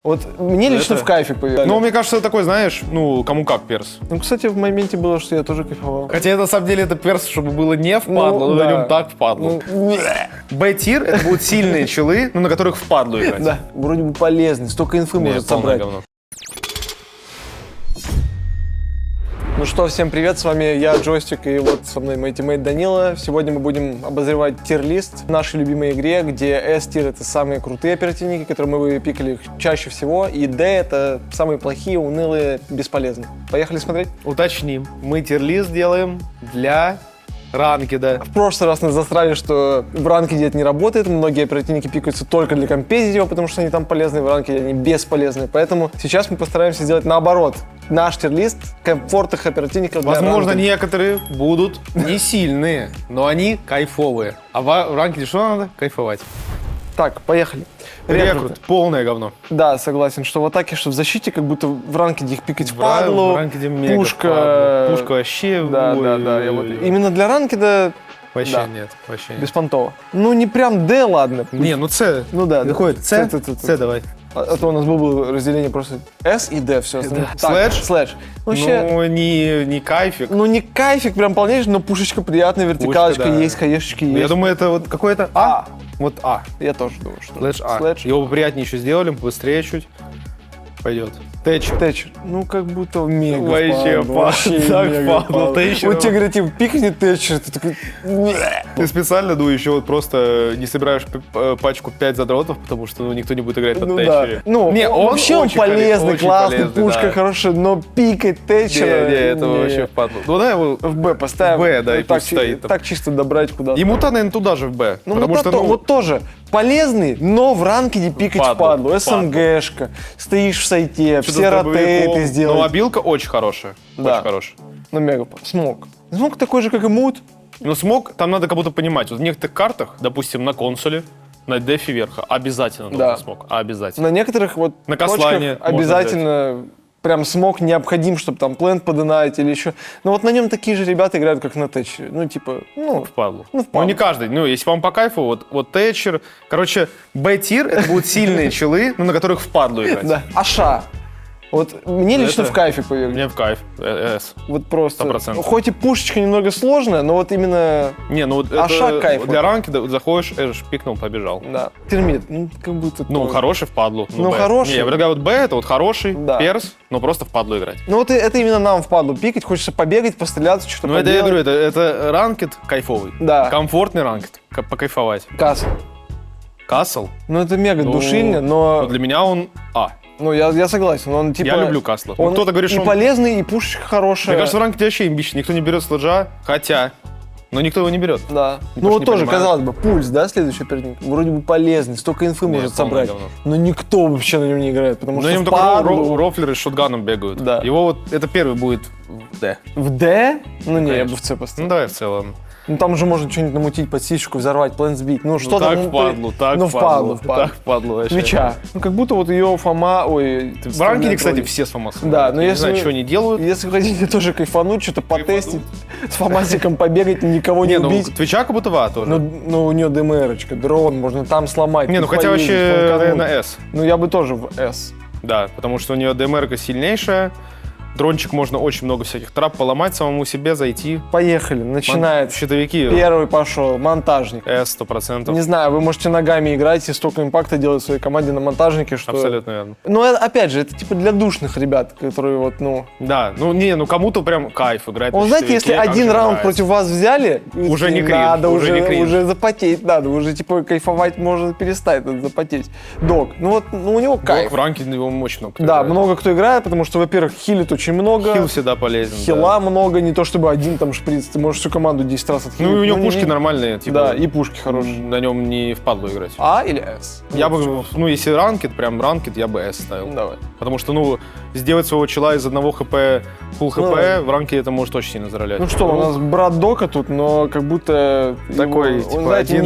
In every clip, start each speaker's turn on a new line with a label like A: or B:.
A: Вот мне лично в кайфе поверили.
B: Ну, мне кажется, это такой, знаешь, ну, кому как перс.
A: Ну, кстати, в моменте было, что я тоже кайфовал.
B: Хотя, на самом деле, это перс, чтобы было не впадло, но
A: да.
B: на нем так впадло. Б-тир — это будут сильные челы, ну, на которых впадло играть.
A: Да, вроде бы полезный, столько инфы
B: Не,
A: может
B: полное
A: собрать.
B: говно.
A: Ну что, всем привет, с вами я, Джойстик, и вот со мной мой тиммейт Данила. Сегодня мы будем обозревать тир-лист в нашей любимой игре, где S-тир — это самые крутые оперативники, которые мы пикали чаще всего, и D — это самые плохие, унылые, бесполезные. Поехали смотреть?
B: Уточним. Мы тир-лист делаем для ранкеда.
A: В прошлый раз нас засрали, что в ранкеде это не работает, многие оперативники пикаются только для компетитива, потому что они там полезные, в ранкеде они бесполезные, поэтому сейчас мы постараемся сделать наоборот. Наш тир-лист комфортных оперативников для
B: Возможно,
A: ранкеда.
B: некоторые будут не сильные, но они кайфовые. А в ранкеде что надо? Кайфовать.
A: Так, поехали.
B: Рекрут. Полное говно.
A: Да, согласен, что в атаке, что в защите, как будто в ранкеде их пикать впадло.
B: В ранкеде мега
A: пушка.
B: впадло. Пушка вообще...
A: Да,
B: ой,
A: да, да.
B: ой,
A: Я вот...
B: ой.
A: Именно для ранкеда
B: Вообще
A: да.
B: нет, вообще нет.
A: беспонтово. Ну, не прям D, ладно.
B: Не, ну С.
A: Ну да.
B: Какой это? С?
A: С.
B: С давай.
A: А то у нас было разделение просто S и D, все остальное. Так,
B: Слэш?
A: Слэш. Ну, вообще,
B: Ну, не кайфик.
A: ну, не кайфик прям полнейший, но пушечка приятная, вертикалочка
B: Пушка, да.
A: есть, хаешечки есть.
B: Я думаю, это вот какой-то А. Вот А.
A: Я тоже думаю, что
B: Слэш А.
A: Слэш.
B: Его поприятнее еще сделали, быстрее чуть. Пойдет. Тэтчер.
A: Тэтчер. Ну, как будто мега
B: Вообще
A: впадло, вообще
B: так
A: мега
B: впадло.
A: впадло.
B: Тэтчер.
A: Вот тебе говорят, типа, пикни Тэтчер, ты такой...
B: Ты специально, ну, еще вот просто не собираешь пачку 5 задротов, потому что ну, никто не будет играть на
A: Ну да.
B: Тэтчере.
A: Ну,
B: не, он
A: вообще он
B: очень
A: полезный,
B: очень
A: классный,
B: полезный,
A: пушка
B: да.
A: хорошая, но пикать Тэтчера...
B: Не, это вообще впадло. Ну, да, его...
A: В Б поставим.
B: В Б, да, и
A: так,
B: пусть стоит там.
A: так чисто добрать куда-то.
B: И мута, наверное, туда же в Б.
A: Ну,
B: потому
A: вот,
B: что,
A: то, вот тоже полезный, но в ранкеде пикать
B: Впадло,
A: впадло. СМГшка, стоишь в сайте,
B: что-то
A: все
B: с дробовиком.
A: ротейты
B: Но
A: сделать.
B: обилка очень хорошая.
A: Да.
B: Очень хорошая.
A: Ну, мега. Смог. Смог такой же, как и мут.
B: Но смог, там надо как будто понимать. Вот в некоторых картах, допустим, на консоли, на дефе верха, обязательно
A: Да.
B: нужен смог. Обязательно.
A: На некоторых вот
B: На
A: точках
B: Каслане можно
A: обязательно прям смог необходим, чтобы там плент подинать или еще. Но вот на нем такие же ребята играют, как на Тэтчере. Ну, типа, ну...
B: Впадло.
A: Ну, впадло.
B: Ну, не каждый. Ну, если вам по кайфу, вот Тэтчер. Короче, Б-тир — это будут сильные челы, ну, на которых впадло играть.
A: Да. Аша. Вот мне лично
B: Это-
A: в кайфе, поверь.
B: Мне в кайф. С.
A: Вот просто.
B: 100%.
A: Хоть и пушечка немного сложная, но вот именно...
B: Не, ну вот
A: Аша
B: это
A: кайф.
B: для ранки заходишь, пикнул, побежал.
A: Да. Термит. Ну, как будто...
B: Ну,
A: тоже.
B: хороший впадлу.
A: Ну,
B: Б.
A: хороший.
B: Не, я предлагаю, вот Б — это вот хороший,
A: Да.
B: перс, но просто впадлу играть.
A: Ну, вот это именно нам впадло пикать. Хочется побегать, постреляться, что-то
B: Ну, это я
A: поделать.
B: говорю, это ранкет кайфовый.
A: Да.
B: Комфортный ранкет, покайфовать.
A: Касс.
B: Касл,
A: Ну, это мега
B: Ну,
A: душильня,
B: ну,
A: но...
B: для меня он А.
A: Ну, я согласен. Он, типа...
B: Я люблю Касла. Ну,
A: Он
B: кто-то говорит,
A: и
B: что он...
A: полезный, и пушечка хорошая.
B: Мне кажется, в ранкете вообще имбищный. Никто не берет сладжа, хотя... Но никто его не берет.
A: Да.
B: Потому
A: Ну, вот
B: что не
A: тоже,
B: понимаю.
A: казалось бы, пульс, да, следующий оперативник? Вроде бы полезный, столько инфы
B: Не,
A: может
B: полное
A: собрать.
B: говно.
A: Но никто вообще на нем не играет, потому
B: На
A: что
B: нем только
A: впадлу.
B: рофлеры с шотганом бегают.
A: Да.
B: Его вот... Это первый будет в Д.
A: В D? Ну, не, я
B: Конечно.
A: бы в C поставил.
B: Ну, давай в целом.
A: Ну, там же можно что-нибудь намутить под сисечку, взорвать, план сбить. Ну, что
B: так
A: там?
B: впадлу, так
A: ну,
B: впадлу,
A: впадлу.
B: так впадлу вообще.
A: Свеча. Ну, как будто вот ее Фома, ой...
B: В ранкеде, кстати, все с Фомасом.
A: Да, но
B: Я не
A: если
B: знаю,
A: вы-
B: что они делают.
A: Если вы хотите тоже кайфануть, что-то потестить, с Фомасиком побегать, никого не
B: Не, ну,
A: убить.
B: Твича как будто в А тоже.
A: Ну, у нее ДМРочка, дрон, можно там сломать.
B: Не, ну хотя
A: похвалить,
B: вообще,
A: фанкануть.
B: наверное, С.
A: Ну, я бы тоже в S.
B: Да, потому что у нее ДМРка сильнейшая. Дрончик можно очень много всяких трап поломать, самому себе зайти.
A: Поехали, начинается.
B: Щитовики
A: Первый пошел, монтажник.
B: С 100%.
A: Не знаю, вы можете ногами играть и столько импакта делать в своей команде на монтажнике, что...
B: Абсолютно верно.
A: Ну, опять же, это типа для душных ребят, которые вот, ну...
B: Да, ну кому-то прям кайф играть.
A: Вот
B: на
A: знаете, если
B: щитовике,
A: один
B: как же
A: раунд
B: нравится.
A: против вас взяли,
B: Уже
A: и
B: не кринж,
A: надо,
B: уже не кринж.
A: уже запотеть надо, уже типа кайфовать можно перестать надо запотеть. Док, ну вот, ну у него кайф.
B: Док в ранке его очень много кто
A: Да,
B: играет.
A: много кто играет, потому что, во-первых, хилит очень много.
B: Хил всегда полезен.
A: Хила много, не то чтобы один там шприц, ты можешь всю команду 10 раз отхилить.
B: Ну и у него
A: не-
B: пушки
A: не-
B: нормальные, типа.
A: Да, и пушки хорошие.
B: На нем не впадло играть.
A: А или S?
B: Я бы, ну если ранкет, прям ранкет, я бы С ставил.
A: Давай.
B: Потому что, ну, сделать своего чела из одного хп, full хп,
A: Ну,
B: в ранке это может очень сильно заролять.
A: Ну что, у нас брат Дока тут, но как будто...
B: такой,
A: его,
B: типа,
A: он, знаете,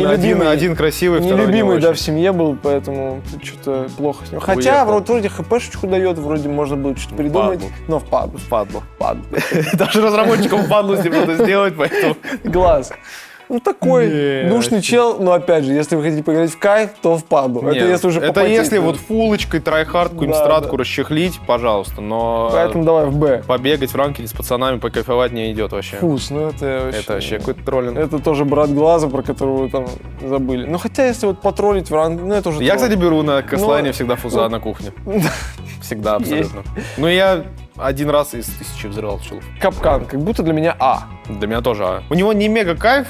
B: один красивый, второй не
A: нелюбимый, да, в
B: очень.
A: семье был, поэтому что-то плохо с ним. Хотя
B: Уехал.
A: вроде хпшечку дает, вроде можно было что-то придумать,
B: Впадлу.
A: но впадло.
B: Впадло.
A: Впадло.
B: Даже разработчикам впадло с ним надо сделать, поэтому...
A: Глаз. Ну, такой
B: Не,
A: душный чел, но опять же, если вы хотите поиграть в кайф, то в паду.
B: Нет,
A: это если уже
B: это
A: попотеть,
B: если
A: да.
B: вот фулочкой, трайхард, какую-нибудь
A: Да,
B: стратку
A: да.
B: расчехлить, пожалуйста, но
A: Поэтому давай в Б.
B: побегать в ранке с пацанами, покайфовать не идет вообще.
A: Фус, ну это вообще...
B: Это вообще какой-то троллинг.
A: Это тоже брат глаза, про которого вы там забыли. Ну, хотя, если вот потроллить в ранг, ну, это уже
B: Я,
A: тролль.
B: кстати, беру на Кэслайне
A: Ну,
B: всегда фуза на кухне. Всегда, абсолютно. Ну, я один раз из 1000 взрывал пчелов.
A: Капкан, как будто для меня А.
B: Для меня тоже А. У него не мега кайф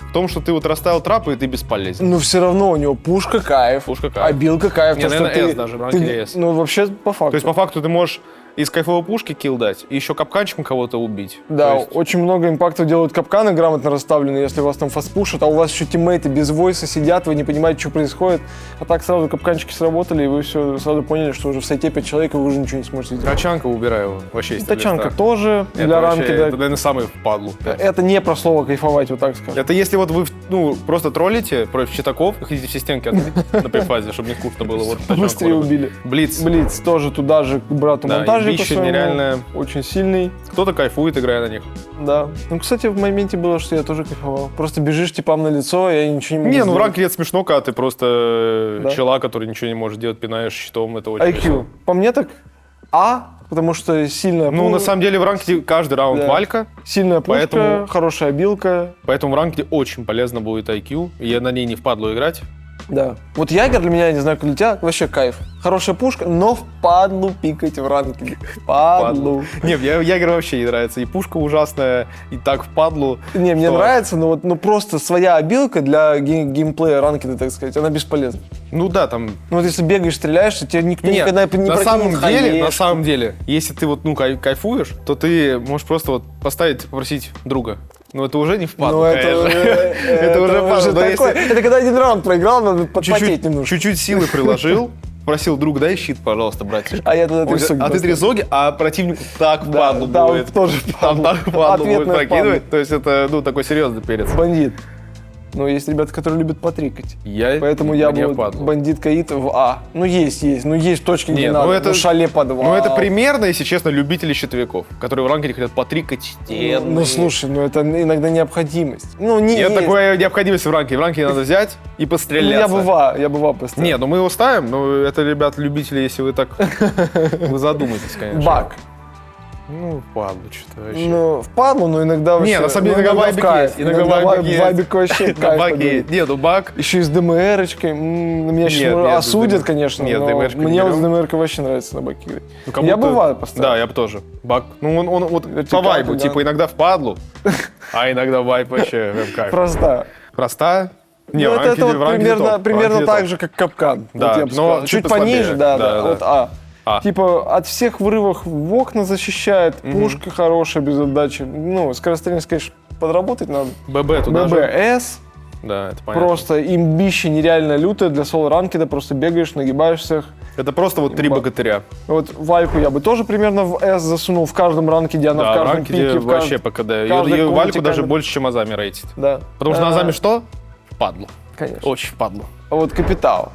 B: в том, что ты вот расставил трапы, и ты бесполезен.
A: Но все равно у него пушка кайф,
B: Пушка кайф.
A: обилка кайф.
B: Не,
A: то, что
B: наверное,
A: ты-
B: S даже, в ранге
A: ты-
B: S.
A: Ну, вообще, по факту.
B: То есть, по факту, ты можешь из кайфовой пушки килл дать, и еще капканчиком кого-то убить.
A: Да,
B: То есть-
A: очень много импактов делают капканы грамотно расставлены, если у вас там фастпушат, а у вас еще тиммейты без войса сидят, вы не понимаете, что происходит. А так сразу капканчики сработали, и вы все сразу поняли, что уже в сайте 5 человек, и вы уже ничего не сможете сделать.
B: Тачанка убираю вообще из
A: Тачанка
B: листа.
A: тоже
B: Это
A: для
B: вообще,
A: ранки.
B: это, наверное, самый впадлу.
A: Это не про слово кайфовать, вот так скажем.
B: Это если вот вы ну, просто троллите против читаков и хотите все стенки открыть на префазе, чтобы не скучно было. Вот тачанку
A: Быстрее
B: вырубить.
A: убили.
B: Блиц.
A: Блиц тоже туда же к брату
B: Да,
A: монтажнику
B: и Вищи
A: своему.
B: нереально.
A: Очень сильный,
B: Кто-то кайфует, играя на них.
A: да. Ну, кстати, в моменте было, что я тоже кайфовал. Просто бежишь типам на лицо, и я ничего не могу
B: Не, ну в
A: сделать.
B: ранке это смешно, когда ты просто
A: Да.
B: чела, который ничего не может делать, пинаешь щитом, это очень
A: IQ.
B: весело.
A: По мне так А, потому что сильная
B: Ну, на самом деле, в ранке каждый раунд
A: Да.
B: валька,
A: сильная пушка,
B: поэтому-
A: хорошая обилка.
B: поэтому в ранке очень полезно будет IQ, и я на ней не впадлу играть.
A: Да. Вот Ягер для меня, я не знаю, как для тебя, вообще кайф. Хорошая пушка, но впадлу пикать в ранке. Впадлу.
B: Нет, Ягер вообще не нравится. И пушка ужасная, и так впадлу.
A: Не, мне
B: Что?
A: нравится, но вот ну, просто своя обилка для геймплея ранкеда, так сказать, она бесполезна.
B: Ну да, там...
A: Ну вот если бегаешь, стреляешь, то тебе никто
B: Нет,
A: никогда не
B: на самом
A: прокинет
B: деле, на
A: хаешку.
B: самом деле, если ты вот, ну, кайфуешь, то ты можешь просто вот поставить, попросить друга. Ну, это уже не впадло,
A: Ну, это
B: конечно.
A: уже,
B: Это уже впадло, но если-
A: такое. Это когда один раунд проиграл, надо подпотеть немножко.
B: Чуть-чуть силы приложил, просил друг, дай щит, пожалуйста, братишка.
A: А я тогда
B: Он говорит,
A: трясоги
B: а ты
A: поставлю.
B: трезоги, а противник так
A: Да,
B: впадлу
A: да, он
B: будет.
A: тоже
B: Там
A: впадлу.
B: так впадлу будет
A: Ответная
B: прокидывать. То есть это, ну, такой серьезный перец.
A: Бандит. Но есть ребята, которые любят потрикать.
B: мне
A: Поэтому я бы вот
B: впадло.
A: бандит Каид в А. Ну есть. Ну есть точки, где
B: Не,
A: надо.
B: ну это-
A: шале по 2.
B: Ну, это примерно, если честно, любители щитовиков, которые в ранке хотят потрикать стены.
A: Ну слушай, ну это иногда необходимость. Ну не
B: Нет
A: есть.
B: такой необходимости в ранке. В ранке надо взять и
A: Ну,
B: постреляться.
A: я бы в А поставил.
B: Не, ну мы его ставим, но это, ребят, любители, если вы так... Вы задумаетесь, конечно.
A: Бак.
B: Ну, падло, что-то вообще.
A: Ну, впадлу, но иногда вообще...
B: Не, на самом деле,
A: ну,
B: иногда
A: в
B: вайбик
A: кайф.
B: есть. Иногда вайбик есть.
A: Вайбик вообще
B: На
A: кайф.
B: баке
A: подарит.
B: есть. Не, ну баг...
A: Еще и с ДМРочкой. Меня сейчас
B: Нет, нет,
A: осудят,
B: с
A: конечно,
B: нет,
A: но
B: ДМРочку не
A: мне вот с
B: берем.
A: ДМРкой вообще нравится на баке играть.
B: Ну, как
A: Я
B: будто-
A: бы в А поставил.
B: Да, я бы тоже. Баг. Ну, он вот по
A: Вертикалка,
B: вайбу,
A: да.
B: типа, иногда в падлу, а иногда вайб вообще прям кайф.
A: Просто.
B: Проста. Не,
A: Ну,
B: в ранке
A: это вот
B: в ранке топ, в
A: примерно
B: ранке
A: так
B: топ.
A: же, как капкан.
B: Да,
A: вот я бы
B: но
A: сказал.
B: чуть
A: Чуть
B: послабее.
A: пониже, да,
B: Да,
A: да.
B: да.
A: Вот А.
B: А.
A: Типа от всех врывов в окна защищает, пушка хорошая, без отдачи. Ну, скорострельность, конечно, подработать надо.
B: ББ туда же.
A: ББС,
B: Да, это понятно.
A: просто имбище нереально лютое для соло-ранкеда, просто бегаешь, нагибаешься.
B: Это просто вот три
A: Баг.
B: богатыря.
A: Вот Вальку я бы тоже примерно в S засунул в каждом ранкеде, она в
B: Да, в
A: каждом
B: ранке
A: пике. в
B: вообще
A: каждом-
B: ПКД. И
A: каждой
B: Вальку
A: комнате,
B: даже
A: каждой-
B: больше, чем Азами рейтит.
A: Да.
B: Потому что на Азами что? Впадло.
A: Конечно.
B: Очень впадло.
A: А вот Капитал.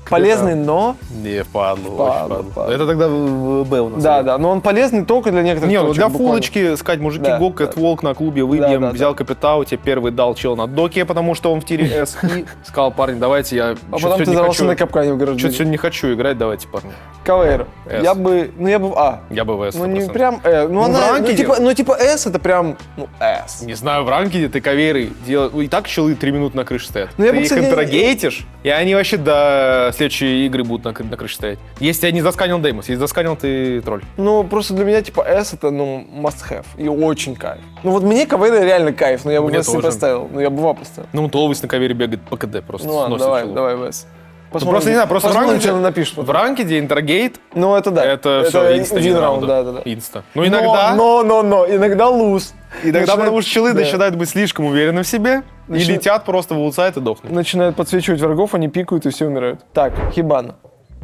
A: Полезный, но...
B: Не, впадло,
A: Впадло,
B: очень впадло.
A: впадло.
B: Это тогда в Б у нас.
A: Да,
B: идет.
A: да, но он полезный только для некоторых
B: Не, ну
A: точек,
B: для
A: буквально.
B: фулочки сказать, мужики,
A: Да,
B: го,
A: да.
B: кэтволк на клубе выбьем,
A: Да, да,
B: взял капитал, тебе первый дал чел на доке, потому что он в тире S, и сказал, парни, давайте я
A: А
B: чё-то
A: потом
B: сегодня
A: ты
B: не
A: взорвался
B: хочу,
A: на капкане в гараже.
B: что-то сегодня не хочу играть, давайте, парни.
A: КВР.
B: S.
A: Я бы в А.
B: Я бы в S
A: Ну не
B: 100%.
A: прям ну
B: в
A: она,
B: ранкеде-
A: типа S это прям, S.
B: Не знаю, в ранкеде ты каверы делаешь. И так челы 3 минуты на крыше стоят.
A: Ну, я
B: ты
A: бы,
B: их
A: кстати,
B: интерагейтишь, и они вообще до следующей игры будут на крыше стоять. Если я не засканил Деймос, если засканил, ты тролль.
A: Ну просто для меня типа S это must have и очень кайф. Ну вот мне КВР реально кайф, но я бы в
B: Мне
A: S не
B: тоже.
A: поставил, но я бы в А поставил.
B: Ну, Толвис на кавере бегает по КД просто.
A: Ну ладно,
B: сносит
A: давай
B: челу.
A: в S.
B: Просто не знаю, просто в
A: посмотрим,
B: ранкеде,
A: что она напишет
B: в
A: потом.
B: ранкеде интерагейт,
A: Ну это да.
B: это все, инста
A: один
B: раунд,
A: да, да.
B: Инста. Ну, иногда,
A: Но, иногда луз.
B: иногда потому что челы
A: да.
B: начинают быть слишком уверены в себе и
A: Начинают-
B: летят просто в аутсайд и дохнут.
A: Начинают подсвечивать врагов, они пикают и все умирают. Так, Хибана.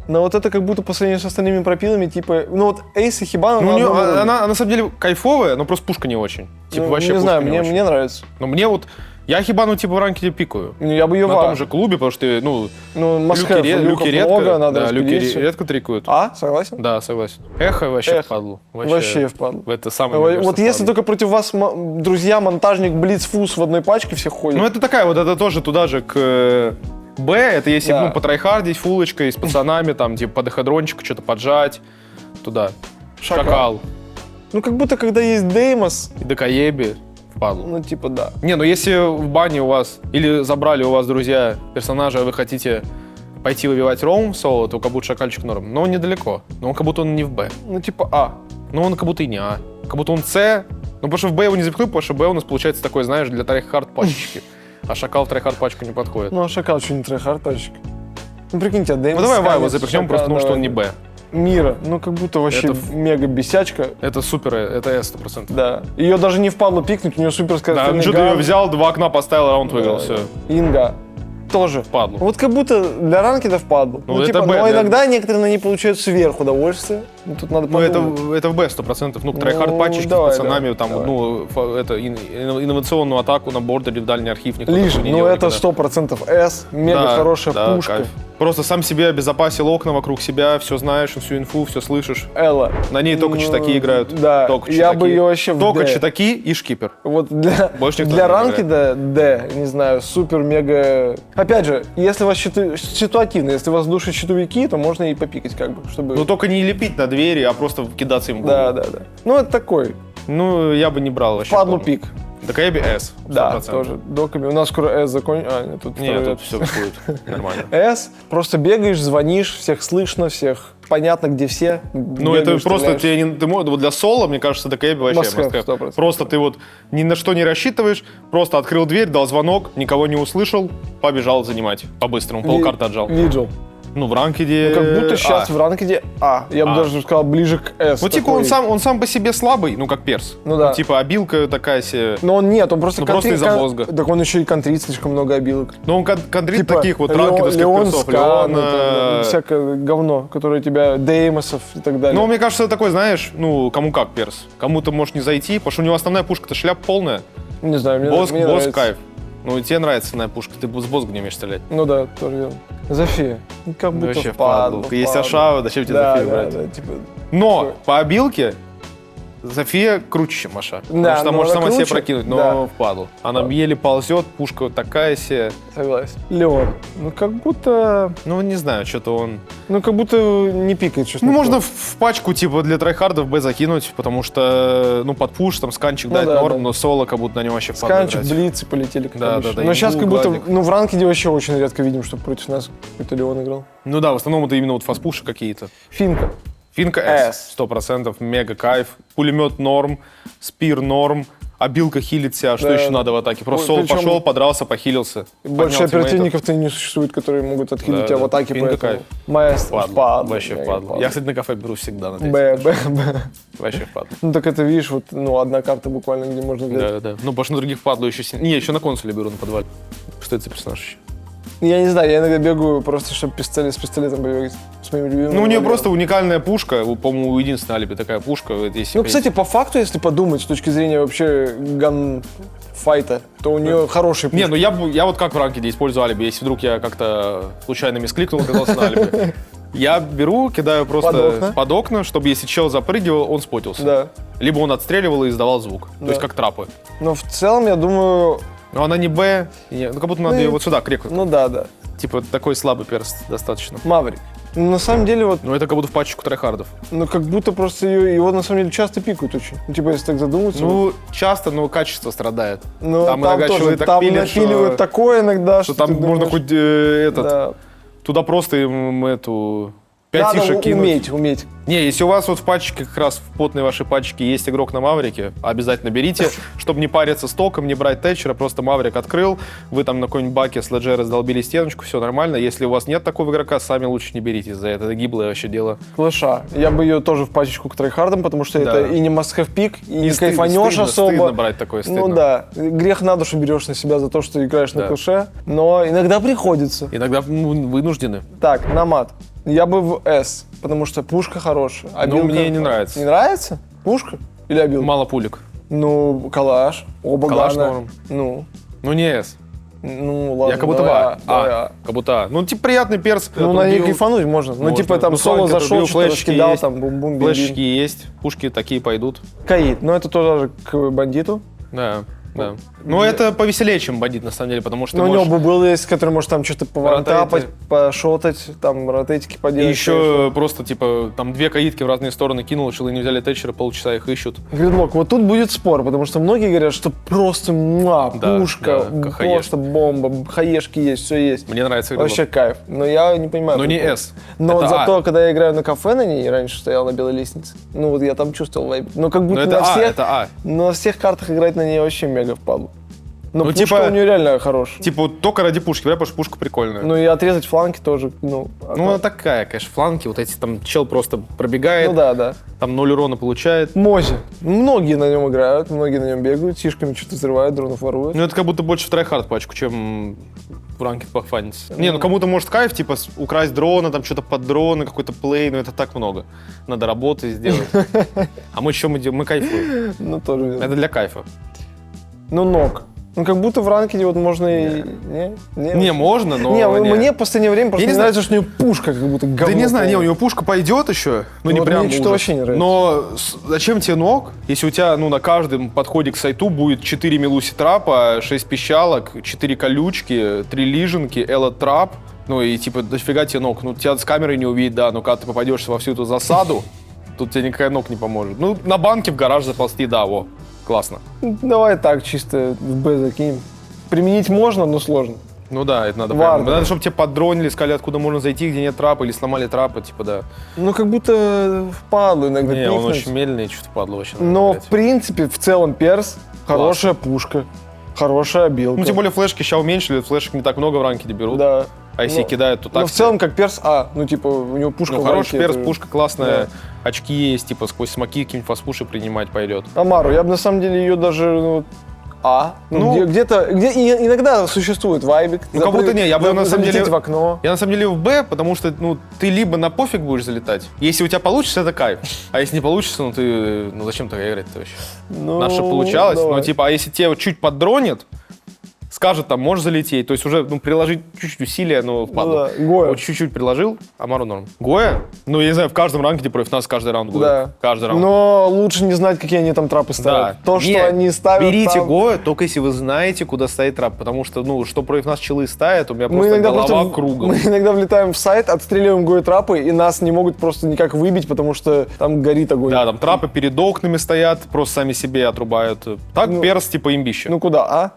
A: Но вот это как будто по сравнению с остальными пропилами, типа, ну вот Эйс и Хибана
B: Ну,
A: на
B: у неё-
A: одном уровне.
B: она на самом деле кайфовая, но просто пушка не очень. Типа
A: Ну,
B: вообще
A: не
B: пушка
A: знаю,
B: не очень.
A: мне нравится.
B: Но мне вот, Я хиба, ну, типа, в ранке пикаю.
A: Ну, я бы ее
B: На том же клубе, потому что, ну, люки редко,
A: много, надо
B: да, люки
A: распилить всё.
B: редко трикают.
A: А, согласен?
B: Да, согласен. Эхо вообще
A: Эх,
B: впадлу.
A: Вообще впадлу.
B: Это самое,
A: Вот
B: мне кажется,
A: если
B: впадлу.
A: только против вас, друзья, монтажник, блицфус в одной пачке всех ходят.
B: Ну, это такая вот, это тоже туда же к Б, это если,
A: Да.
B: ну, потрайхардить фулочкой с пацанами, там, типа, под эходрончик что-то поджать, туда. Шакал.
A: Ну, как будто, когда есть Деймос,
B: И Дакаеби впадлу.
A: ну, типа, да.
B: Не, ну если в бане у вас, или забрали у вас друзья персонажа, а вы хотите пойти выбивать роум соло, то как будто шакальчик норм. Но он недалеко. Но он как будто он не в Б.
A: Ну, типа, А.
B: Но он как будто и не А. Как будто он С. Ну, потому что в Б его не запихнут, потому что Б у нас получается такой, знаешь, для трайхард пачечки. А шакал в трайхард пачку не подходит.
A: Ну, а Шакал что не трехард пачек. Ну, прикиньте, а Деймос...
B: Ну, давай Вайва
A: сканет,
B: запихнем, просто потому что он не Б.
A: Мира, ну, как будто вообще
B: Это
A: мега бесячка.
B: Это супер, это S 100%.
A: Да. Ее даже не впадло пикнуть, у нее суперская
B: Да,
A: финиган.
B: что-то ее взял, 2 окна поставил, раунд выиграл,
A: Да,
B: все.
A: Инга. Тоже.
B: Впадлу.
A: Вот как будто для ранкеда впадло.
B: Ну,
A: Ну,
B: это
A: типа,
B: Б,
A: но
B: да.
A: иногда некоторые на ней получают сверх удовольствие. Ну, тут надо
B: Ну,
A: подумать.
B: это в Б 100%. Ну, трайхард пачечки
A: давай,
B: с пацанами,
A: давай,
B: там,
A: давай.
B: ну, это инновационную атаку на бордере в дальний архив никто
A: Лишь,
B: такой не
A: ну
B: делал
A: это
B: никогда.
A: 100% S, мега
B: Да,
A: хорошая
B: да,
A: пушка.
B: кайф. Просто сам себе обезопасил окна вокруг себя, все знаешь, всю инфу, все слышишь.
A: Элла.
B: На ней только
A: Ну,
B: читаки играют.
A: да,
B: Только
A: я
B: читаки.
A: бы ее вообще в
B: Только
A: D.
B: читаки и шкипер.
A: Вот для,
B: Больше никто
A: для
B: не
A: ранкеда D, не знаю, супер-мега... Опять же, если у вас ситуативно, если у вас душат щитовики, то можно и попикать как бы, чтобы...
B: Но только не лепить на двери, а просто кидаться им в голову.
A: да. Ну, это такой,
B: Ну, я бы не брал вообще.
A: падлу
B: по-моему.
A: пик.
B: Дакаеби S. 100%.
A: Да, тоже, доками. У нас скоро S закончится. А, нет, тут
B: Нет,
A: второй
B: тут все будет нормально.
A: S, просто бегаешь, звонишь, всех слышно, всех понятно, где все.
B: Ну, это просто тебе не, вот для соло, мне кажется, Дакаеби вообще
A: Must have,
B: must have.
A: 100%.
B: Просто ты вот ни на что не рассчитываешь, просто открыл дверь, дал звонок, никого не услышал, побежал занимать по-быстрому, полкарты отжал.
A: Видел.
B: Ну, в ранкеде...
A: Как будто сейчас
B: А.
A: в ранкеде А. Я бы
B: А.
A: даже сказал ближе к S.
B: Ну, типа,
A: такой.
B: он сам по себе слабый, ну, как перс.
A: Ну да.
B: Типа, обилка такая себе.
A: Но он нет, он просто
B: Ну, просто из-за мозга.
A: Так он еще и контрит слишком много обилок.
B: Но он контрит
A: Типа
B: таких вот
A: Леон-
B: ранкедовских
A: Леон
B: персов.
A: Скан,
B: Леона.
A: всякое говно, которое тебя Деймосов и так далее.
B: Ну, мне кажется, такой, знаешь, ну, кому как перс. Кому-то можешь не зайти, потому что у него основная пушка-то шляп полная.
A: не знаю, мне
B: Босс
A: нравится.
B: кайф. Ну, тебе нравится основная пушка, ты с босс не умеешь стрелять.
A: Ну да, тоже верно. Зофия. Ну, как будто
B: Вообще
A: впадло,
B: впадло. Есть
A: впадло.
B: Ашава, зачем тебе
A: Да,
B: Зофию
A: да,
B: брать?
A: да, типа,
B: Но по обилке Зофия круче, чем Аша. Потому
A: Да,
B: что она
A: но
B: может
A: она
B: сама себя
A: круче,
B: прокинуть, но
A: да.
B: впадло. Она еле ползет, пушка вот такая себе.
A: согласен. Леон. Ну, как будто...
B: Ну, не знаю, что-то он...
A: Ну, как будто не пикает, честно.
B: Ну, можно в пачку, типа, для трайхардов Б закинуть, потому что, ну, под пуш, там, сканчик
A: Ну
B: дать
A: да,
B: норм,
A: да.
B: но соло как будто на нем вообще впадло
A: Сканчик,
B: играть.
A: блицы полетели, как
B: Да,
A: обычно.
B: да, да,
A: Но
B: и
A: сейчас
B: гул,
A: как будто...
B: гладик.
A: Ну, в ранкеде вообще очень редко видим, что против нас какой-то Леон играл.
B: Ну да, в основном это именно вот фастпуши какие-то.
A: Финка.
B: Финка S, 100%, мега кайф. Пулемет норм, спир норм, обилка хилит себя, что
A: Да.
B: еще надо в атаке? Просто соло
A: Причем-
B: пошел, подрался, похилился.
A: Больше
B: поднял тиммейтов.
A: оперативников-то и не существует, которые могут отхилить
B: Да,
A: тебя в
B: да.
A: атаке,
B: Финка
A: поэтому...
B: кайф.
A: Маэстро
B: Впадло, вообще
A: мега
B: впадло. Я, кстати, на кафе беру всегда на третий.
A: Б.
B: Вообще впадло.
A: Ну, так это, видишь, вот, ну, одна карта буквально, где можно взять.
B: Да, да. Ну, потому что на других впадло еще сильнее. Не, еще на консоли беру на подвале. Что это за персонаж еще?
A: Я не знаю, я иногда бегаю просто, чтобы с пистолетом побегать. С моим любимым.
B: Ну, у нее
A: револьвером.
B: просто уникальная пушка. По-моему, единственная алиби такая пушка. Вот если
A: Ну,
B: есть-
A: кстати, по факту, если подумать, с точки зрения вообще ганфайта, то у нее хороший
B: Не, ну я вот как в ранкеде использую алиби. Если вдруг я как-то случайно мискликнул, оказался на алиби. Я беру, кидаю просто под окна, чтобы если чел запрыгивал, он спотился.
A: Да.
B: Либо он отстреливал и издавал звук. То есть как трапы.
A: Но в целом, я думаю,
B: Но она не Б, ну как будто надо
A: Ну,
B: ее вот сюда, к реку.
A: ну да.
B: Типа такой слабый перст достаточно.
A: Маврик. Ну, на самом деле, вот,
B: Но это как будто в пачку трайхардов.
A: ну, как будто просто его на самом деле часто пикают очень. Ну, типа, если так задуматься.
B: Ну, часто, но качество страдает.
A: ну,
B: там иногда
A: тоже,
B: человек так
A: там
B: пилит,
A: напиливают
B: что-
A: такое иногда,
B: Что там
A: ты
B: можно
A: думаешь,
B: хоть
A: да.
B: туда просто им эту... 5
A: Надо
B: фишек кинуть.
A: уметь.
B: Не, если у вас вот в пачке, как раз в потной вашей пачке есть игрок на Маврике, обязательно берите, чтобы не париться с током, не брать тэтчера, просто Маврик открыл, вы там на какой-нибудь баке с Леджера сдолбили стеночку, все нормально. Если у вас нет такого игрока, сами лучше не берите за это гиблое вообще дело.
A: Клэша. Я бы ее тоже в пачечку к трайхардам, потому что
B: Да.
A: это и не must-have пик, и не
B: стыдно,
A: кайфанешь
B: стыдно,
A: особо.
B: стыдно брать такое, стыдно.
A: Ну да, грех на душу берешь на себя за то, что играешь на
B: Да.
A: клэше, но иногда приходится.
B: Иногда вынуждены.
A: Так, на мат. Я бы в S, потому что пушка хорошая. Обилка...
B: мне не нравится.
A: Не нравится? Пушка или обилка?
B: Мало пулек.
A: Ну, калаш, оба
B: Калаш
A: гана.
B: норм.
A: Ну,
B: Ну не S.
A: Ну ладно,
B: Я как будто
A: давай
B: давай
A: А.
B: Как будто Ну, типа, приятный перс.
A: Ну, на ней
B: Отрубил.
A: кайфануть можно. Ну,
B: Можно.
A: типа, там
B: Ну,
A: соло
B: фланг
A: зашел,
B: отрубил,
A: что-то
B: флешечки
A: раскидал,
B: есть.
A: там бум-бум,
B: Флешечки
A: бим-бим.
B: есть, пушки такие пойдут.
A: Каид, но это тоже к бандиту.
B: Да, да. Ну, это повеселее, чем бандит, на самом деле, потому что
A: Но у
B: ты
A: него
B: можешь...
A: бубыл есть, который может там что-то повантапать,
B: Ротейты.
A: пошотать, там ротейтики
B: И
A: поделать.
B: еще просто, типа, там 2 каитки в разные стороны кинул, челы не взяли тэтчера, полчаса их ищут.
A: Гридлок, вот тут будет спор, потому что многие говорят, что просто
B: Да,
A: пушка,
B: да, как
A: просто бомба, хаешки есть, все есть.
B: Мне нравится Гридлок.
A: Вообще кайф. Но я не понимаю.
B: Но не
A: прикола.
B: S.
A: Но
B: Это
A: вот зато,
B: А.
A: когда я играю на кафе на ней, раньше стоял на белой лестнице, ну вот я там чувствовал вайб. Но как
B: Но
A: будто
B: это
A: на
B: А,
A: всех,
B: это А.
A: на всех картах играть на ней вообще мега впадло. Но
B: Ну,
A: пушка
B: типа-
A: у нее реально хорошая.
B: Типа, вот только ради пушки, потому что пушка прикольная.
A: Ну и отрезать фланги тоже, ну...
B: Ну, она такая, конечно, фланки, вот эти там чел просто пробегает,
A: ну да.
B: там 0 урона получает.
A: Мози. Многие на нем играют, многие на нем бегают, сишками что-то взрывают, дронов воруют.
B: Ну, это как будто больше в трайхард пачку, чем в ранке пофаниться. Не, ну кому-то может кайф, типа, украсть дрона, там что-то под дрона, какой-то плей, но это так много. Надо работать сделать. А мы что мы делаем? Мы кайфуем.
A: Ну тоже верно.
B: Это для кайфа.
A: Ну ног. Ну как будто в ранкеде вот можно и...
B: Не, можно, но...
A: Не,
B: не.
A: мне в последнее время просто
B: не
A: не
B: знаю.
A: нравится, что у нее пушка как будто говно.
B: Да не знаю, не, у
A: полное.
B: него пушка пойдет еще, ну не
A: Вот
B: прям
A: мне что-то
B: ужас.
A: вообще не нравится.
B: Но зачем тебе ног, если у тебя, ну, на каждом подходе к сайту будет 4 милуси трапа, 6 пищалок, 4 колючки, 3 лиженки, элла трап, ну и типа дофига тебе ног. Ну тебя с камерой не увидеть, да, но когда ты попадешь во всю эту засаду, тут тебе никакая ног не поможет. Ну, на банке в гараж заползти, да, во, классно.
A: Давай так, чисто в Б закинем. Применить можно, но сложно.
B: Ну да, это надо
A: Вард.
B: прям. Надо, чтобы тебе поддронили, сказали, откуда можно зайти, где нет трапа, или сломали трапы, типа, да.
A: Ну как будто впадло иногда
B: Не, он
A: пикнуть.
B: очень медленный, что-то падло вообще.
A: Но
B: блядь.
A: в принципе, в целом перс хорошая пушка, хорошая билка.
B: Ну, тем более флешки сейчас уменьшили, флешек не так много в ранке берут.
A: Да.
B: А если
A: Ну,
B: кидают, то так
A: Но в целом как перс ну типа у него пушка
B: Ну,
A: в
B: хороший
A: ранке,
B: перс,
A: это-
B: пушка классная,
A: Да.
B: очки есть, типа, сквозь смоки какие-нибудь фастпуши принимать пойдет.
A: Амару, я бы на самом деле ее даже, ну,
B: Ну,
A: где-то, иногда существует вайбик.
B: Ну, как будто не, я бы на самом деле-
A: залететь в окно.
B: Я на самом деле в Б, потому что, ну, ты либо на пофиг будешь залетать, если у тебя получится, это кайф. А если не получится, ну, ты, ну, зачем тогда играть-то вообще?
A: Ну,
B: Наше получалось, но,
A: давай.
B: типа, а если тебе вот чуть поддронит, скажет, там, можешь залететь, то есть уже, ну, приложить чуть-чуть усилия, ну, впадло.
A: да, Гоя.
B: Вот чуть-чуть приложил, Амару норм. Гоя? Ну, я не знаю, в каждом ранге против нас каждый раунд Гоя.
A: Да.
B: Каждый раунд.
A: Но лучше не знать, какие они там трапы ставят.
B: Да.
A: То, что
B: Не,
A: они ставят
B: берите
A: там-
B: Гоя, только если вы знаете, куда стоит трап. Потому что, ну, что против нас челы ставят, у меня
A: Мы
B: просто
A: иногда,
B: голова кругом.
A: мы иногда влетаем в сайт, отстреливаем Гоя трапы, и нас не могут просто никак выбить, потому что там горит огонь.
B: Да, там трапы перед окнами стоят, просто сами себе отрубают. Так,
A: Ну,
B: перс типа имбище.
A: Ну куда, а?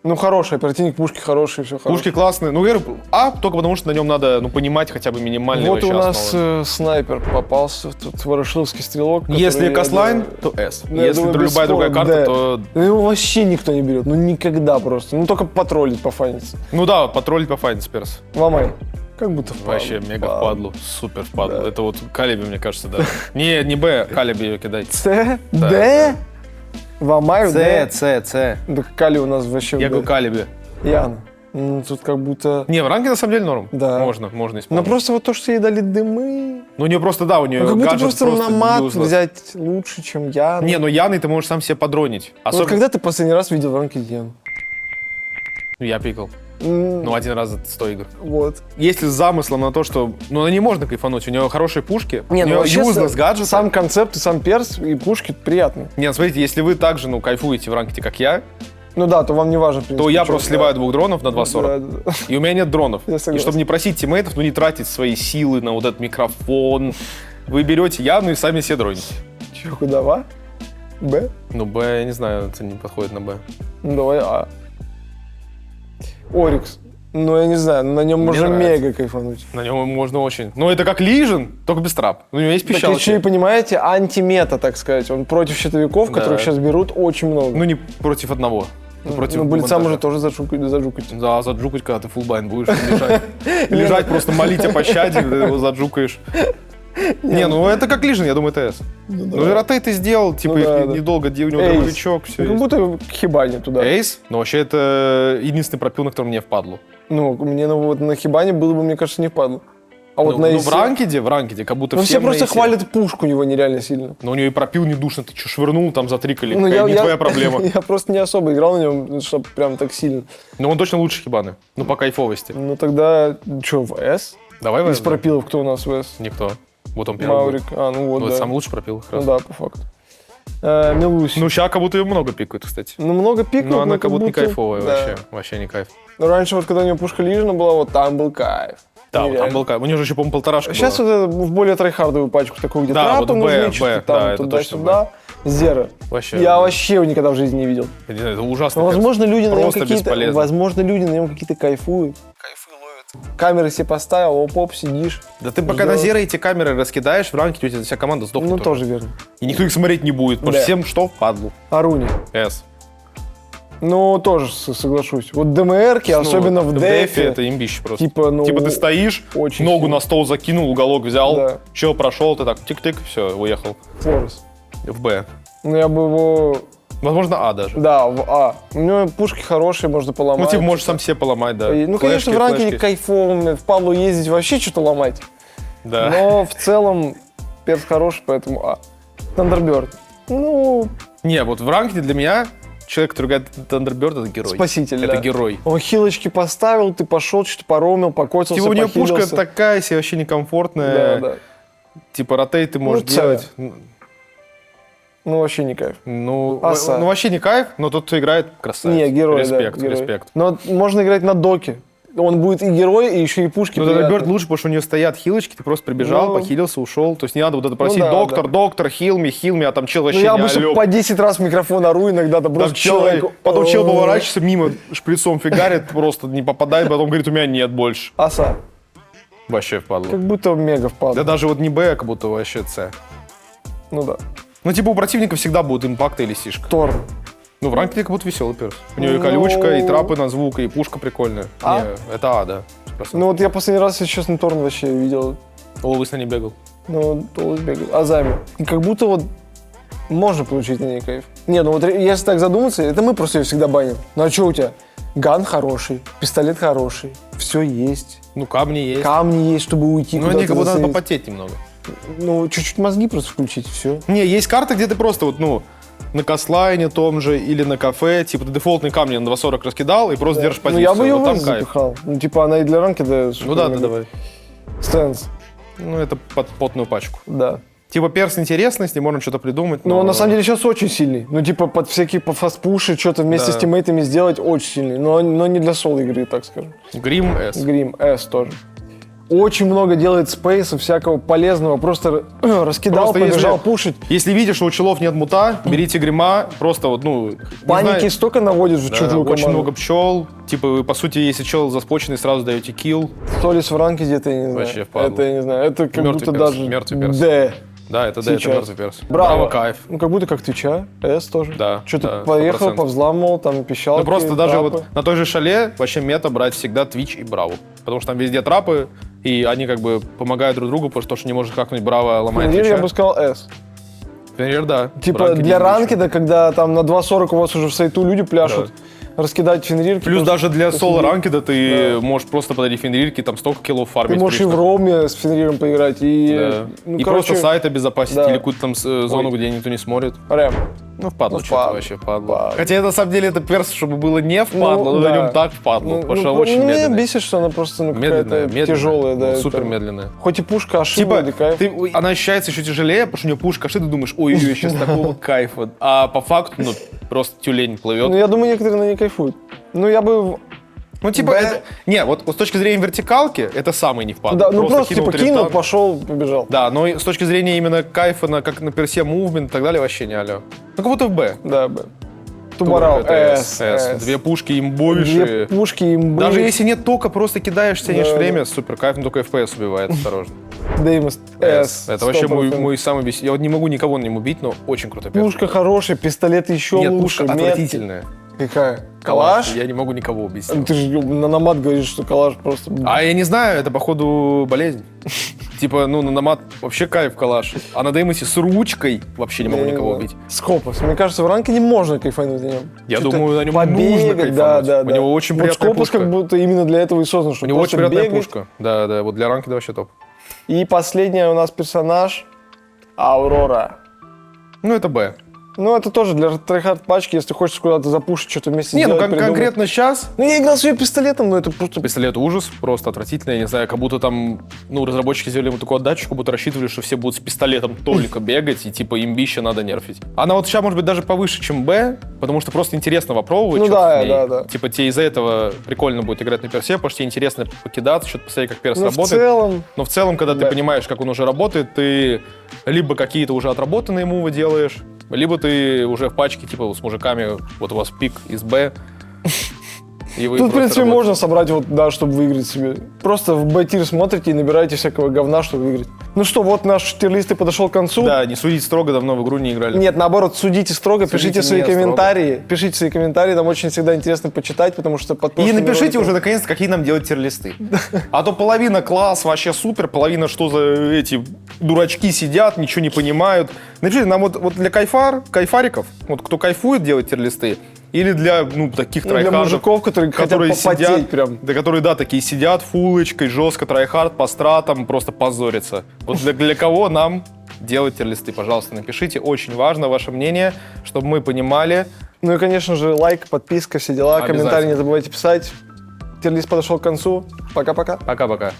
A: Ну хороший, оперативник пушки хороший, все хорошо.
B: Пушки классные. Ну, я говорю, только потому что на нем надо, ну, понимать хотя бы минимальные
A: Вот
B: вообще
A: у нас
B: основы.
A: снайпер попался, тут ворошиловский стрелок.
B: Если
A: который, я
B: каслайн,
A: думаю,
B: то S.
A: ну, я
B: Если
A: думаю,
B: любая другая
A: бесспорно,
B: карта,
A: да.
B: то...
A: Ну, его вообще никто не берет, ну никогда просто. Ну только потроллить, пофаниться.
B: Ну да, патрулить по файнс перс.
A: Ломай. Как будто впадло.
B: Вообще мега впадлу. Супер впадлу.
A: Да.
B: Это вот Калиби, мне кажется, да. Не, не Б, Калиби ее кидать.
A: С,
B: Да,
A: Д, Вамаю, Д.
B: С.
A: Да Кали у нас вообще...
B: Я говорю Калиби.
A: Яна. Ну, тут как будто...
B: Не, в ранге на самом деле норм.
A: Да.
B: Можно
A: Ну
B: исполнить.
A: просто вот то, что ей дали дымы...
B: Ну, у нее просто, да, у нее
A: Ну, как будто
B: гаджет
A: просто на мат
B: useless.
A: взять лучше, чем я.
B: Не, ну Яной ты можешь сам себе подронить.
A: Вот
B: Особенно...
A: когда ты последний раз видел в ранке Яну?
B: Ну, я пикал.
A: М,
B: Ну, один раз за 100 игр.
A: Вот.
B: Если с замыслом на то, что... Ну, на ней можно кайфануть, у нее хорошие пушки, у
A: Не, ну
B: нее
A: вообще
B: useless гаджеты.
A: сам концепт и сам перс и пушки приятные.
B: Нет, смотрите, если вы также, ну, кайфуете в ранке, как я,
A: Ну да, то вам не важно, в принципе,
B: то я
A: что,
B: просто
A: да.
B: сливаю 2 дронов на 2.40.
A: Да, да.
B: И у меня нет дронов.
A: Я
B: И
A: согласен.
B: чтобы не просить тиммейтов, ну не тратить свои силы на вот этот микрофон, вы берете Яну и сами себе дроните.
A: Чё, куда, в А? Б?
B: Ну, Б, я не знаю, это не подходит на Б.
A: Ну давай А. Орикс. Ну я не знаю, на нем
B: Мне
A: можно
B: нравится.
A: мега кайфануть.
B: На нем можно очень. Ну, это как Лижен, только без трап. У него есть
A: Так
B: пищалки.
A: еще и понимаете, антимета, так сказать. Он против щитовиков,
B: Да.
A: которых сейчас берут очень много.
B: Ну, не против одного. Ну, против
A: Ну, быльца
B: монтажа.
A: может тоже заджукать.
B: Да, заджукать, когда ты фулбайн будешь лежать. Лежать, просто молить о пощаде, ты его заджукаешь. Не, ну это как Лижен, я думаю, это S. Ну и ротей ты сделал, типа,
A: Ну да,
B: их
A: да.
B: недолго, где у него
A: Эйс.
B: дробовичок, все
A: Как будто к хибане туда.
B: Эйс? Ну, вообще, это единственный пропил, на котором мне впадло.
A: Ну, мне вот на хибане было бы, мне кажется, не впадло. А вот на
B: в
A: ИСе...
B: ранкеде, как будто
A: Ну, все
B: всем
A: просто
B: на ИСе.
A: хвалят пушку его нереально сильно.
B: Но у него и пропил не душно, ты что, швырнул там за 3 клика,
A: Ну,
B: не твоя проблема.
A: Я просто не особо играл на нем, чтобы прям так сильно.
B: Но он точно лучше Хибаны, ну по кайфовости.
A: Ну тогда, что, в С?
B: Давай
A: Из
B: возьмем.
A: пропилов кто у нас в С?
B: Никто. Вот он первый
A: Маурик.
B: будет.
A: А, ну вот,
B: Ну,
A: да.
B: это самый лучший пропил.
A: Ну да, по факту. Милуси.
B: Ну, сейчас как будто ее много пикают, кстати.
A: Ну, много пикнул,
B: Но она как будто не кайфовая
A: да.
B: вообще. Вообще не кайф.
A: Но раньше вот, когда у него пушка Лижина была, вот там был кайф.
B: Да, вот там
A: Нереально.
B: был кайф. У него же еще, по-моему, полторашка
A: Сейчас
B: была.
A: вот это в более трайхардовую пачку, такую, где
B: Да,
A: трапы
B: вот
A: нужны,
B: Б,
A: что-то
B: да,
A: там,
B: это
A: туда-сюда. Зера.
B: Вообще.
A: Я вообще его никогда в жизни не видел.
B: Я не знаю, это ужасно.
A: Но, возможно, люди на нем
B: Просто
A: какие-то,
B: бесполезно.
A: возможно, люди на нем какие-то кайфуют. Кайфы ловят. Камеры себе поставил, оп-оп, сидишь.
B: Да ты пока
A: Ждёт.
B: на зеро эти камеры раскидаешь, в ранке у тебя вся команда сдохнет.
A: Ну,
B: тоже.
A: тоже верно.
B: И никто их смотреть не будет, потому
A: Да.
B: что всем что впадлу.
A: Аруни.
B: С.
A: Ну, тоже соглашусь. Вот ДМРки, особенно в дефе.
B: это имбище просто.
A: Типа, ну,
B: Типа ты стоишь,
A: очень
B: ногу
A: сильно.
B: на стол закинул, уголок взял,
A: Да.
B: чё, прошел, ты так тик-тик, все, уехал.
A: Форес.
B: В Б.
A: Ну, я бы его...
B: Возможно, А даже.
A: Да, в А. У него пушки хорошие, можно поломать.
B: Ну, типа, можешь сам себе поломать, да.
A: Ну, конечно, в ранке кайфово, в Павлу ездить вообще что-то ломать.
B: Да.
A: Но в целом перс хороший, поэтому А. Thunderbird. Ну,
B: Не, вот в ранке для меня человек, который играет Thunderbird, это герой.
A: спаситель,
B: Это
A: да.
B: герой.
A: Он хилочки поставил, ты пошел, что-то поромил, покотился,
B: Типа у нее пушка
A: похилился.
B: такая себе вообще некомфортная.
A: Да, да.
B: Типа ротейт ты можешь
A: Ну,
B: делать.
A: Ну, вообще не кайф.
B: Ну,
A: Аса.
B: ну, вообще не кайф, но тот, кто играет, красавец.
A: Не, герой,
B: Респект,
A: да, герой.
B: респект.
A: Но можно играть на доке. Он будет и герой, и еще и пушки
B: Ну,
A: приятные.
B: Thunderbird лучше, потому что у нее стоят хилочки, ты просто прибежал,
A: Ну.
B: похилился, ушел. То есть не надо вот это просить,
A: да,
B: доктор, хил me, а там чел
A: Ну,
B: вообще
A: я
B: не
A: обычно
B: алёп.
A: по 10 раз в микрофон ору иногда, да
B: Там
A: просто
B: чел,
A: человеку...
B: потом чел поворачивается мимо, шприцом фигарит, просто не попадает, потом говорит, у меня нет больше.
A: Аса.
B: Вообще впадло.
A: Как будто мега впал.
B: Да даже вот не Б, а как будто вообще С.
A: Ну да.
B: Ну, типа у противника всегда будут импакты или сишка.
A: Торн.
B: Ну, в ранке как будто веселый перс. У него и
A: Ну.
B: колючка, и трапы на звук, и пушка прикольная.
A: А?
B: Не, это А, да. 100%.
A: Ну вот я последний раз, если честно, Торн вообще видел.
B: Олвейс на не бегал.
A: Ну, Толус бегает. Азами. И как будто вот можно получить на ней кайф. Не, ну вот если так задуматься, это мы просто ее всегда баним. Ну а что у тебя? Ган хороший, пистолет хороший, все есть.
B: Ну, камни есть.
A: Камни есть, чтобы уйти
B: Ну,
A: куда-то
B: они как будто надо
A: засейвить.
B: попотеть немного.
A: Ну, чуть-чуть мозги просто включить, все.
B: Не, есть карты, где ты просто вот, ну, на костлайне том же или на кафе, типа ты дефолтные камни на 2.40 раскидал и просто держишь
A: Ну,
B: позицию.
A: я бы ее
B: вот
A: в
B: там
A: Эс
B: кайф.
A: запихал. Ну, типа, она и для ранки, да.
B: Ну да, давай.
A: Стэнс,
B: Ну, это под потную пачку.
A: да.
B: Типа перс интересный, с ним можно что-то придумать.
A: Но он на самом деле сейчас очень сильный. Ну, типа, под всякие по фастпуши, что-то вместе
B: Да.
A: с тиммейтами сделать очень сильный. Но не для соло игры, так скажем.
B: Грим С.
A: Грим, С тоже. Очень много делает спейса, всякого полезного. Просто раскидал,
B: Просто
A: побежал
B: если-
A: пушить.
B: Если видишь, что у челов нет мута, берите грима, просто вот, ну... не
A: Паники
B: знаю,
A: столько наводит в
B: да,
A: чужую команду.
B: очень много пчел. Типа, вы, по сути, если чел заспоченный, сразу даете килл.
A: Солис в ранке где-то, я не знаю.
B: Вообще впадло.
A: Это я не знаю. Это как
B: Мертвый
A: будто
B: перс,
A: даже...
B: мертвый перс.
A: Да.
B: Да, это да, это
A: Сейчас.
B: мертвый перс.
A: Браво.
B: Кайф.
A: Ну, как будто как Твича, С тоже.
B: Да,
A: Что-то
B: да,
A: поехал,
B: 100%.
A: повзламывал, там пищалки,
B: Ну просто даже
A: трапы.
B: вот на той же шале вообще мета брать всегда Twitch и Браво. Потому что там везде трапы, и они как бы помогают друг другу, потому что не может как-нибудь Браво ломать
A: Фенрир, я
B: Твича.
A: бы сказал С.
B: Фенрир, да.
A: Типа
B: Ранкеде
A: для
B: отлично.
A: ранкеда, когда там на 2.40 у вас уже в сайту люди пляшут, раскидать фенрирки.
B: Плюс
A: просто
B: даже для соло
A: посидеть.
B: ранкеда ты можешь просто подарить фенрирки, там столько киллов фармить.
A: Ты можешь и в
B: прилично.
A: роме с фенриром поиграть, и...
B: Да.
A: Ну,
B: и
A: короче,
B: просто сайт обезопасить,
A: да.
B: или какую-то там зону, где никто не смотрит.
A: Прям.
B: Ну, впадло
A: Ну,
B: что-то
A: впадло.
B: вообще, впадло.
A: Впадло.
B: Хотя на самом деле это перс, чтобы было не впадло, но
A: да.
B: на нем так впадло, потому что
A: ну,
B: очень
A: меня
B: медленный.
A: бесит, что она просто ну,
B: Медленная,
A: какая-то
B: медленная,
A: тяжелая, да.
B: ну,
A: это-
B: супер медленная.
A: Хоть и пушка ошибка,
B: Типа,
A: кайф.
B: она ощущается еще тяжелее, потому что у нее пушка, ты думаешь, ой-ой-ой, сейчас такого кайфа. А по факту, ну, просто тюлень плывет.
A: Ну, я думаю, некоторые на ней кайфуют. Ну, я бы...
B: Ну, типа, это... Не, вот с точки зрения вертикалки, это самый не впадло.
A: Да, ну, просто типа кинул,
B: тритан.
A: пошел, побежал.
B: Да, но и с точки зрения именно кайфа, как на персе, мувмент и так далее, вообще не алё. Ну, как будто в Б.
A: Да, Б. Тубарал,
B: Это
A: С.
B: Две пушки
A: Две
B: имбовейшие.
A: пушки, имбы.
B: Даже если нет тока, просто кидаешь, тянешь
A: Да,
B: время, супер кайф, но только FPS убивает, осторожно.
A: Деймос, С.
B: Это вообще
A: 100%.
B: мой самый бесит. Я вот не могу никого на нем убить, но очень крутой перс.
A: Пушка хорошая, пистолет еще
B: Нет,
A: лучше.
B: пушка
A: меткий.
B: отвратительная.
A: Какая? Калаш?
B: Я не могу никого убить. с
A: Ну,
B: ним.
A: Ты же на намат говоришь, что калаш просто...
B: А я не знаю, это походу болезнь. Типа, ну, на намат вообще кайф калаш. А на Деймосе с ручкой вообще не могу никого убить.
A: Скопус. Мне кажется, в ранке не можно кайфануть на нем.
B: Я
A: Что-то
B: думаю, на нем
A: побегать,
B: нужно
A: да,
B: кайфануть.
A: да,
B: У него очень
A: вот
B: приятная
A: Скопус
B: пушка.
A: как будто именно для этого и создан,
B: У
A: чтобы
B: него очень
A: просто
B: приятная
A: бегать.
B: пушка. Да, да, вот для ранки вообще топ.
A: И последний у нас персонаж Аурора.
B: Ну, это Б.
A: Ну, это тоже для трейхард пачки, если хочешь куда-то запушить, что-то вместе
B: Не, ну
A: сделать, придумать.
B: конкретно сейчас
A: Ну, я играл с ее пистолетом, но это просто...
B: пистолет ужас, просто отвратительно, я не знаю, как будто там, ну, разработчики сделали ему такую отдачу, как будто рассчитывали, что все будут с пистолетом только бегать, и типа имбища надо нерфить. Она вот сейчас может быть даже повыше, чем Б, потому что просто интересно попробовать.
A: Ну
B: что-то
A: да,
B: с ней.
A: да.
B: Типа тебе из-за этого прикольно будет играть на персе, потому что тебе интересно покидаться, что-то посмотреть, как перс
A: Ну, в
B: работает.
A: целом...
B: Но в целом, когда
A: Да.
B: ты понимаешь, как он уже работает, ты либо какие-то уже отработанные мувы делаешь, либо ты уже в пачке, типа, с мужиками, вот у вас пик из Б, и вы
A: Тут, в
B: просто
A: принципе,
B: работаете.
A: можно собрать, вот, да, чтобы выиграть себе. Просто в Б-тир смотрите и набираете всякого говна, чтобы выиграть. Ну что, вот наш тир-лист и подошел к концу.
B: Да, не судить строго, давно в игру не играли.
A: Нет, наоборот, судите строго,
B: Судите
A: пишите свои
B: не строго.
A: комментарии. Пишите свои комментарии, нам очень всегда интересно почитать, потому что под
B: И
A: прошлыми
B: напишите
A: роликами-
B: уже наконец-то, какие нам делать тир-листы. А то половина класс вообще супер, половина что за эти дурачки сидят, ничего не понимают. Напишите нам вот для кайфариков, вот кто кайфует делать тир-листы, или для, ну, таких
A: Ну, для
B: трайхардов,
A: мужиков, которые хотят попотеть
B: сидят,
A: прям.
B: да, которые, да, такие сидят фулочкой, жестко, трайхард, по стратам, просто позорятся. Вот для кого нам делать тир-листы, пожалуйста, напишите. Очень важно ваше мнение, чтобы мы понимали.
A: Ну и, конечно же, лайк, подписка, все дела,
B: Обязательно.
A: комментарии не забывайте писать. Тир-лист подошел к концу. Пока-пока.
B: Пока-пока.